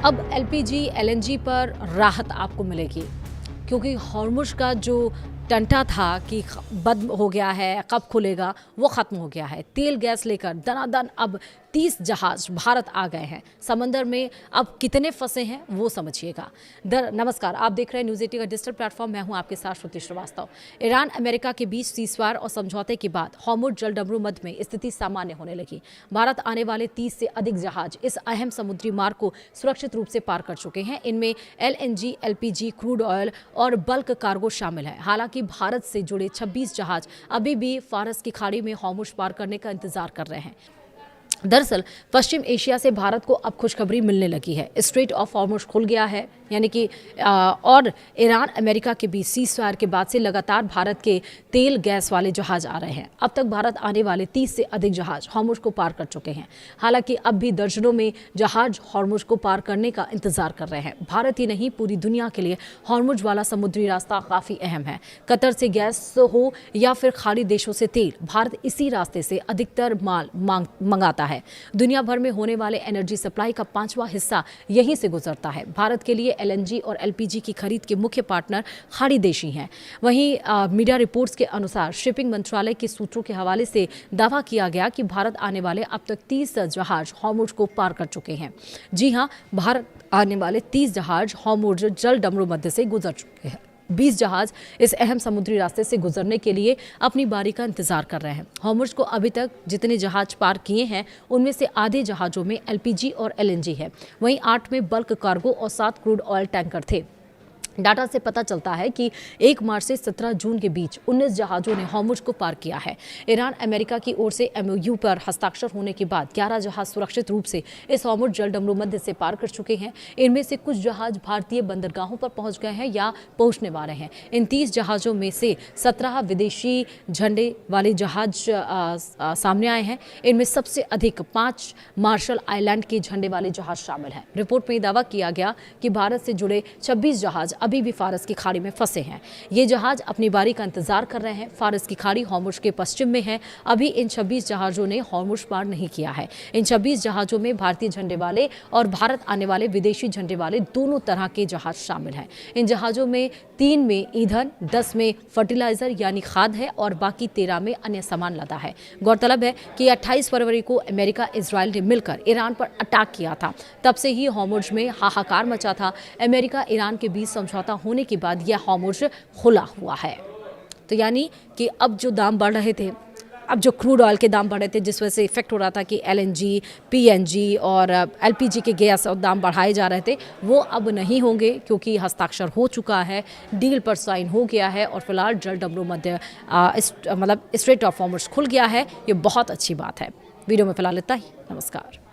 अब LPG, LNG पर राहत आपको मिलेगी क्योंकि हॉर्मुज़ का जो टंटा था कि बंद हो गया है, कब खुलेगा, वो ख़त्म हो गया है। तेल गैस लेकर दनादन अब 30 जहाज़ भारत आ गए हैं। समंदर में अब कितने फंसे हैं वो समझिएगा। नमस्कार, आप देख रहे हैं न्यूज़ 18 का डिजिटल प्लेटफॉर्म। मैं हूं आपके साथ श्रुति श्रीवास्तव। ईरान अमेरिका के बीच सीज़फायर और समझौते के बाद हॉर्मुज़ जलडमरू मध्य में स्थिति सामान्य होने लगी। भारत आने वाले 30 से अधिक जहाज इस अहम समुद्री मार्ग को सुरक्षित रूप से पार कर चुके हैं। इनमें एलएनजी, एलपीजी, क्रूड ऑयल और बल्क कार्गो शामिल है। हालांकि भारत से जुड़े 26 जहाज अभी भी फारस की खाड़ी में हॉर्मुज़ पार करने का इंतजार कर रहे हैं। दरअसल पश्चिम एशिया से भारत को अब खुशखबरी मिलने लगी है। स्ट्रेट ऑफ हॉर्मुज़ खुल गया है, यानी कि और ईरान अमेरिका के बीच सीज़फायर के बाद से लगातार भारत के तेल गैस वाले जहाज आ रहे हैं। अब तक भारत आने वाले 30 से अधिक जहाज हॉर्मुज़ को पार कर चुके हैं। हालांकि अब भी दर्जनों में जहाज हॉर्मुज़ को पार करने का इंतजार कर रहे हैं। भारत ही नहीं, पूरी दुनिया के लिए हॉर्मुज़ वाला समुद्री रास्ता काफ़ी अहम है। कतर से गैस हो या फिर खाड़ी देशों से तेल, भारत इसी रास्ते से अधिकतर माल मंगाता है। दुनिया भर में होने वाले एनर्जी सप्लाई का 5वां हिस्सा यहीं से गुजरता है। भारत के लिए एलएनजी और एलपीजी की खरीद के मुख्य पार्टनर खाड़ी देश ही हैं। वहीं मीडिया रिपोर्ट्स के अनुसार शिपिंग मंत्रालय के सूत्रों के हवाले से दावा किया गया कि भारत आने वाले अब तक 30 जहाज हॉर्मुज़ को पार कर चुके हैं। जी हां, भारत आने वाले 30 जहाज हॉर्मुज़ जलडमरू मध्य से गुजर चुके हैं। 20 जहाज इस अहम समुद्री रास्ते से गुजरने के लिए अपनी बारी का इंतजार कर रहे हैं। हॉर्मुज़ को अभी तक जितने जहाज पार किए हैं उनमें से आधे जहाज़ों में एलपीजी और एलएनजी है। वहीं 8 में बल्क कार्गो और 7 क्रूड ऑयल टैंकर थे। डाटा से पता चलता है कि 1 मार्च से 17 जून के बीच 19 जहाज़ों ने हॉर्मुज़ को पार किया है। ईरान अमेरिका की ओर से एमओयू पर हस्ताक्षर होने के बाद 11 जहाज़ सुरक्षित रूप से इस हॉर्मुज़ जलडमरू मध्य से पार कर चुके हैं। इनमें से कुछ जहाज़ भारतीय बंदरगाहों पर पहुंच गए हैं या पहुंचने वाले हैं। इन 30 जहाज़ों में से 17 विदेशी झंडे वाले जहाज सामने आए हैं। इनमें सबसे अधिक 5 मार्शल आइलैंड के झंडे वाले जहाज शामिल हैं। रिपोर्ट में दावा किया गया कि भारत से जुड़े 26 जहाज अभी भी फारस की खाड़ी में फंसे हैं। ये जहाज अपनी बारी का इंतजार कर रहे हैं। फारस की खाड़ी हॉर्मुज़ के पश्चिम में है। अभी इन 26 जहाज़ों ने हॉर्मुज़ पार नहीं किया है। इन 26 जहाज़ों में भारतीय झंडे वाले और भारत आने वाले विदेशी झंडे वाले दोनों तरह के जहाज शामिल हैं। इन जहाज़ों में 3 में ईंधन, 10 में फर्टिलाइजर यानी खाद है और बाकी 13 में अन्य सामान लदा है। गौरतलब है कि 28 फरवरी को अमेरिका इजराइल ने मिलकर ईरान पर अटैक किया था। तब से ही हॉर्मुज़ में हाहाकार मचा था। अमेरिका ईरान के बीच समझौता होने के बाद यह हॉर्मुज़ खुला हुआ है। तो यानी कि अब जो दाम बढ़ रहे थे, अब जो क्रूड ऑयल के दाम बढ़ रहे थे, जिस वजह से इफेक्ट हो रहा था कि एलएनजी, पीएनजी और एलपीजी के गैस और दाम बढ़ाए जा रहे थे, वो अब नहीं होंगे क्योंकि हस्ताक्षर हो चुका है, डील पर साइन हो गया है और फिलहाल जलडमरू मध्य मतलब स्ट्रेट ऑफ हॉर्मुज़ खुल गया है। ये बहुत अच्छी बात है। वीडियो में फिलहाल इतना ही। नमस्कार।